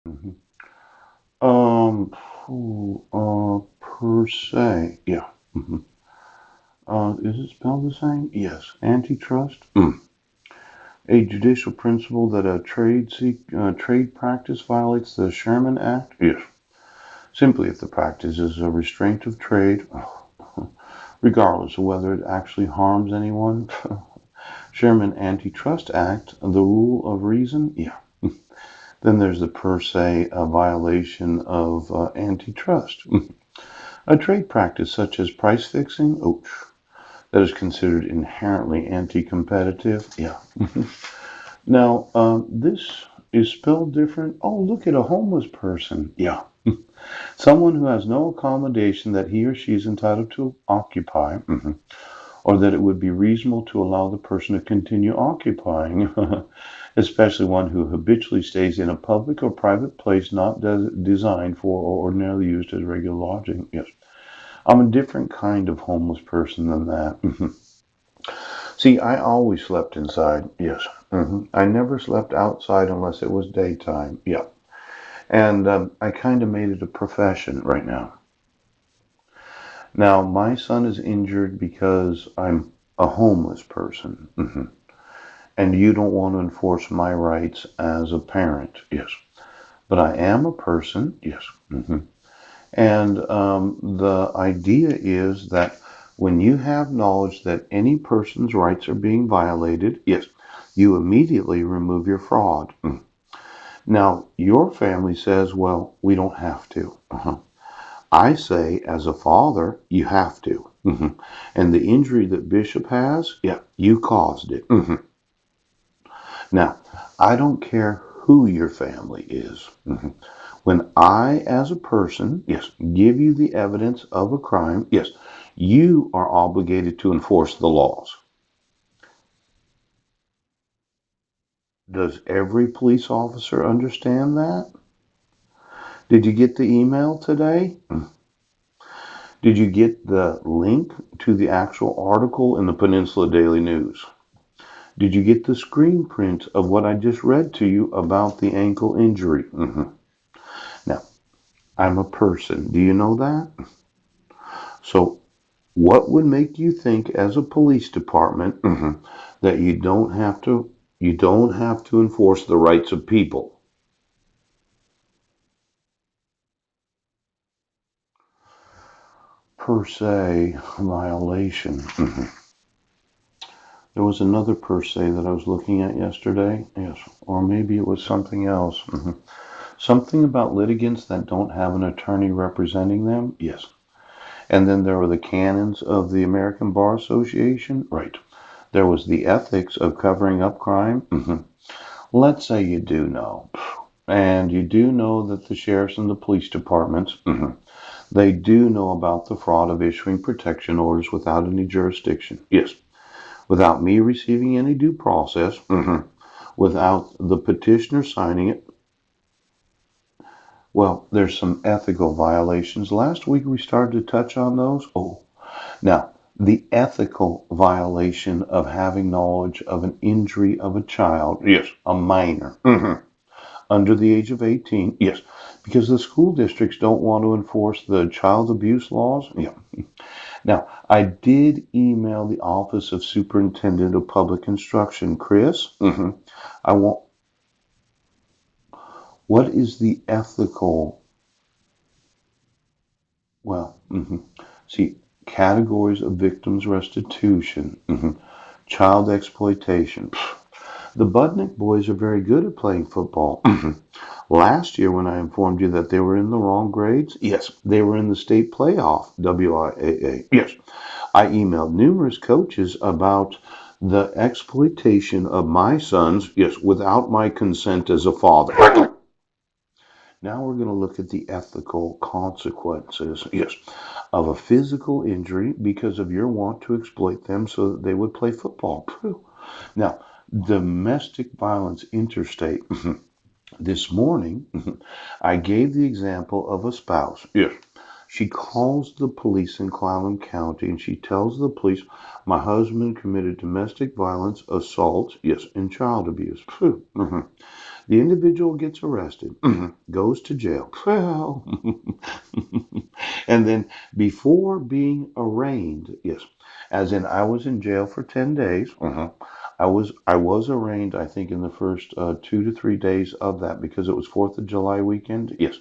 Mhm. Um, per se, yeah. Mhm. Is it spelled the same? Yes. Antitrust. A judicial principle that a trade practice violates the Sherman Act? Yes. Simply if the practice is a restraint of trade, regardless of whether it actually harms anyone. Sherman Antitrust Act, the rule of reason? Yeah. Then there's the per se violation of antitrust. A trade practice such as price fixing, ouch, that is considered inherently anti-competitive. Yeah. Now, this is spelled different. Oh, look at a homeless person. Yeah. Someone who has no accommodation that he or she is entitled to occupy, or that it would be reasonable to allow the person to continue occupying, especially one who habitually stays in a public or private place not designed for or ordinarily used as regular lodging. Yes. I'm a different kind of homeless person than that. See, I always slept inside. Yes. I never slept outside unless it was daytime. Yeah. And I kind of made it a profession right now. Now, my son is injured because I'm a homeless person. And you don't want to enforce my rights as a parent. Yes. But I am a person. Yes. And the idea is that when you have knowledge that any person's rights are being violated, yes, you immediately remove your fraud. Now, your family says, well, we don't have to. I say, as a father, you have to. And the injury that Bishop has, yeah, you caused it. Now, I don't care who your family is. When I, as a person, yes, give you the evidence of a crime, yes, you are obligated to enforce the laws. Does every police officer understand that? Did you get the email today? Did you get the link to the actual article in the Peninsula Daily News? Did you get the screen print of what I just read to you about the ankle injury? Now, I'm a person. Do you know that? So, what would make you think as a police department that you don't have to enforce the rights of people? Per se violation. There was another per se that I was looking at yesterday. Yes. Or maybe it was something else. Something about litigants that don't have an attorney representing them. Yes. And then there were the canons of the American Bar Association. Right. There was the ethics of covering up crime. Let's say you do know. And you do know that the sheriffs and the police departments, they do know about the fraud of issuing protection orders without any jurisdiction. Yes. Without me receiving any due process, without the petitioner signing it. Well, there's some ethical violations. Last week we started to touch on those. Oh, now the ethical violation of having knowledge of an injury of a child. Yes, a minor. Under the age of 18. Yes, because the school districts don't want to enforce the child abuse laws. Yeah. Now, I did email the Office of Superintendent of Public Instruction, Chris. I want. What is the ethical? Well, see, categories of victims restitution, child exploitation. The Budnick boys are very good at playing football. Last year, when I informed you that they were in the wrong grades, yes, they were in the state playoff, WIAA. Yes, I emailed numerous coaches about the exploitation of my sons, yes, without my consent as a father. Now we're going to look at the ethical consequences, yes, of a physical injury because of your want to exploit them so that they would play football. Now, domestic violence interstate. This morning, I gave the example of a spouse. Yes. She calls the police in Clallam County and she tells the police, my husband committed domestic violence, assault, yes, and child abuse. The individual gets arrested, goes to jail. Well, and then before being arraigned, yes, as in I was in jail for 10 days. I was arraigned, I think, in the first 2 to 3 days of that because it was 4th of July weekend. Yes.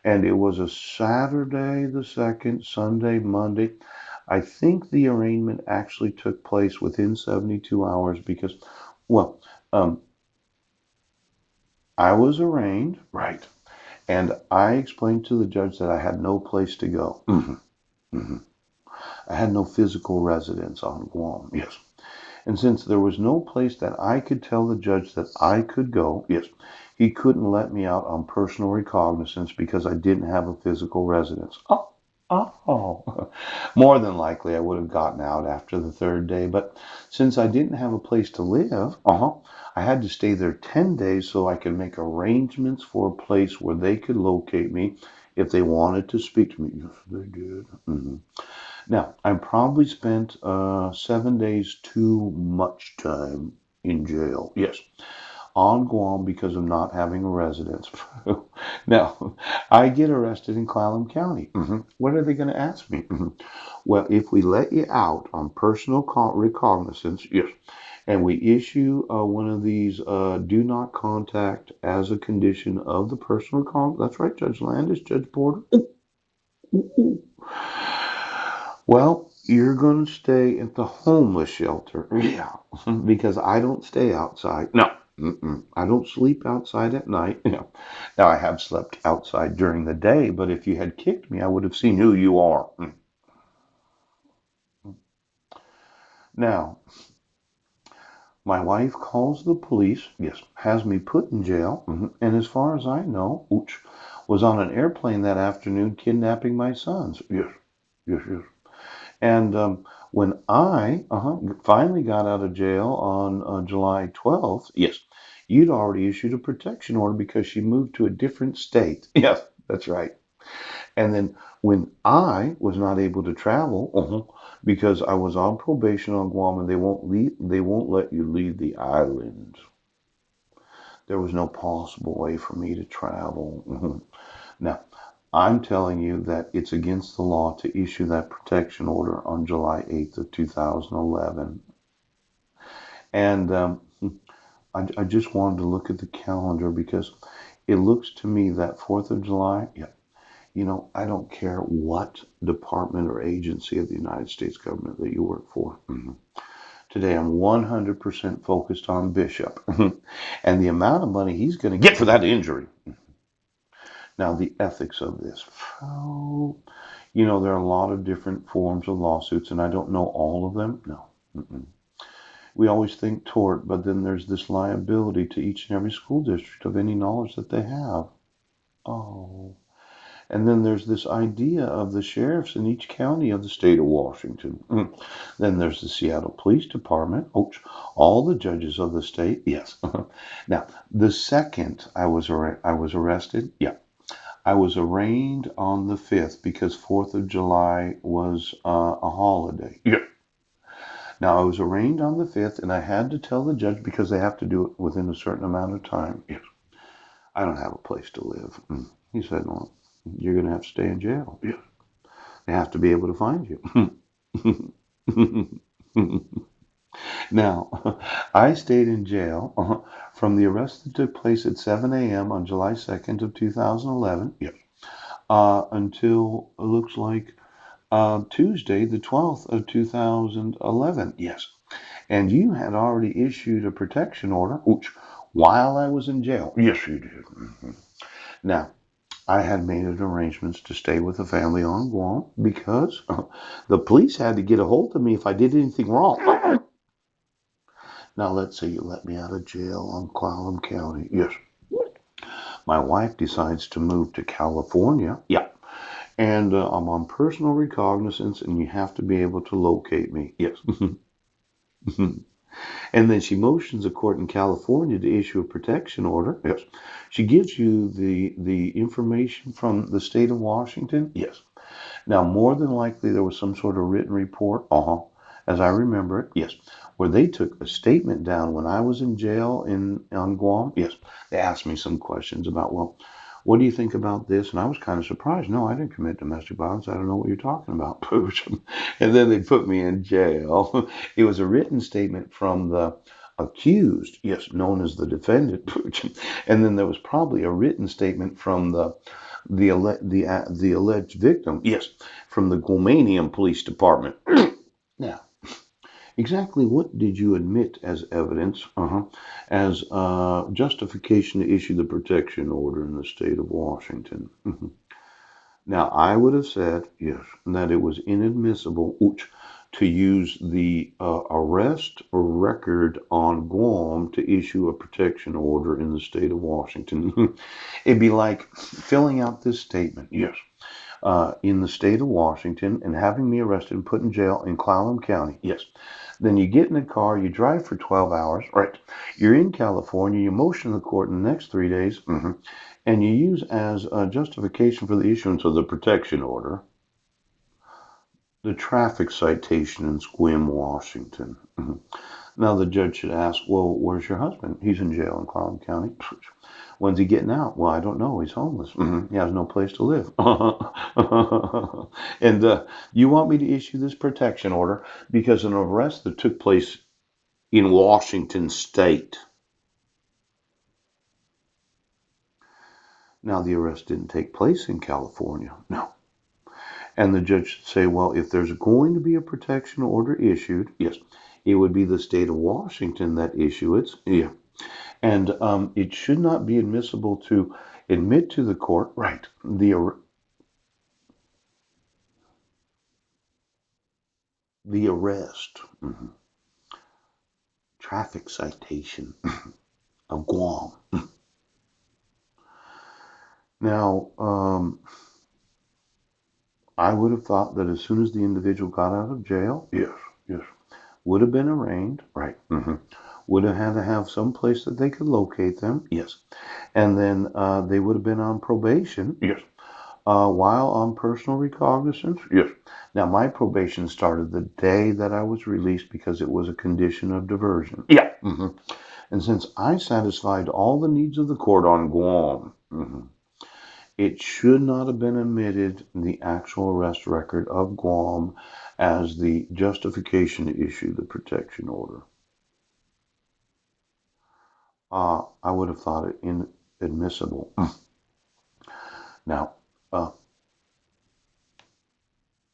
And it was a Saturday the 2nd, Sunday, Monday. I think the arraignment actually took place within 72 hours because, well, um, I was arraigned, right, and I explained to the judge that I had no place to go. I had no physical residence on Guam, yes. And since there was no place that I could tell the judge that I could go, yes, he couldn't let me out on personal recognizance because I didn't have a physical residence. Oh. More than likely, I would have gotten out after the third day. But since I didn't have a place to live, I had to stay there 10 days so I could make arrangements for a place where they could locate me if they wanted to speak to me. Yes, they did. Now, I probably spent 7 days too much time in jail. Yes, on Guam because of not having a residence. Now, I get arrested in Clallam County. What are they going to ask me? Well, if we let you out on personal recognizance, yes, and we issue one of these do not contact as a condition of the personal that's right, Judge Landis, Judge Porter. Well, you're going to stay at the homeless shelter. Yeah, because I don't stay outside. No, I don't sleep outside at night. Now, I have slept outside during the day, but if you had kicked me, I would have seen who you are. Now, my wife calls the police, yes, has me put in jail, and as far as I know, was on an airplane that afternoon kidnapping my sons. Yes, yes, yes. And when I finally got out of jail on July 12th, yes, you'd already issued a protection order because she moved to a different state. Yes, that's right. And then when I was not able to travel because I was on probation on Guam and they won't let you leave the island. There was no possible way for me to travel. Now, I'm telling you that it's against the law to issue that protection order on July 8th of 2011. And I just wanted to look at the calendar because it looks to me that 4th of July, yeah, I don't care what department or agency of the United States government that you work for. Today, I'm 100% focused on Bishop and the amount of money he's going to get for that injury. Now, the ethics of this. Oh, there are a lot of different forms of lawsuits, and I don't know all of them. No. We always think tort, but then there's this liability to each and every school district of any knowledge that they have. Oh. And then there's this idea of the sheriffs in each county of the state of Washington. Then there's the Seattle Police Department. All the judges of the state. Yes. Now, the second I was arrested. Yeah. I was arraigned on the 5th because 4th of July was a holiday. Yeah. Now, I was arraigned on the 5th, and I had to tell the judge because they have to do it within a certain amount of time. Yes. I don't have a place to live. He said, well, you're going to have to stay in jail. Yeah. They have to be able to find you. Now, I stayed in jail from the arrest that took place at 7 a.m. on July 2nd of 2011. Yes. Until it looks like Tuesday, the 12th of 2011. Yes. And you had already issued a protection order, while I was in jail. Yes, you did. Now, I had made arrangements to stay with a family on Guam because the police had to get a hold of me if I did anything wrong. Now, let's say you let me out of jail on Clallam County. Yes. My wife decides to move to California. Yeah. And I'm on personal recognizance, and you have to be able to locate me. Yes. And then she motions a court in California to issue a protection order. Yes. She gives you the information from the state of Washington. Yes. Now, more than likely, there was some sort of written report. as I remember it, yes, where they took a statement down when I was in jail in on Guam. Yes, they asked me some questions about, well, what do you think about this? And I was kind of surprised. No, I didn't commit domestic violence. I don't know what you're talking about, Pooch. And then they put me in jail. It was a written statement from the accused, yes, known as the defendant, Pooch. And then there was probably a written statement from the alleged victim, yes, from the Guamanian Police Department. Now, exactly what did you admit as evidence, as justification to issue the protection order in the state of Washington? Now, I would have said, yes, that it was inadmissible to use the arrest record on Guam to issue a protection order in the state of Washington. It'd be like filling out this statement, yes, in the state of Washington and having me arrested and put in jail in Clallam County. Yes. Then you get in a car, you drive for 12 hours, right? You're in California, you motion the court in the next 3 days, and you use as a justification for the issuance of the protection order the traffic citation in Sequim, Washington. Now the judge should ask, well, where's your husband? He's in jail in Clallam County. When's he getting out? Well, I don't know. He's homeless. He has no place to live. And you want me to issue this protection order because an arrest that took place in Washington State. Now, the arrest didn't take place in California. No. And the judge should say, well, if there's going to be a protection order issued, yes, it would be the state of Washington that issue it. Yeah. And it should not be admissible to admit to the court, right, the arrest, traffic citation of Guam. Now, I would have thought that as soon as the individual got out of jail, yes, yes, would have been arraigned, right, would have had to have some place that they could locate them, yes, and then they would have been on probation, yes, while on personal recognizance, yes. Now, my probation started the day that I was released because it was a condition of diversion. Yeah. And since I satisfied all the needs of the court on Guam, it should not have been admitted in the actual arrest record of Guam as the justification to issue the protection order. I would have thought it inadmissible. Now,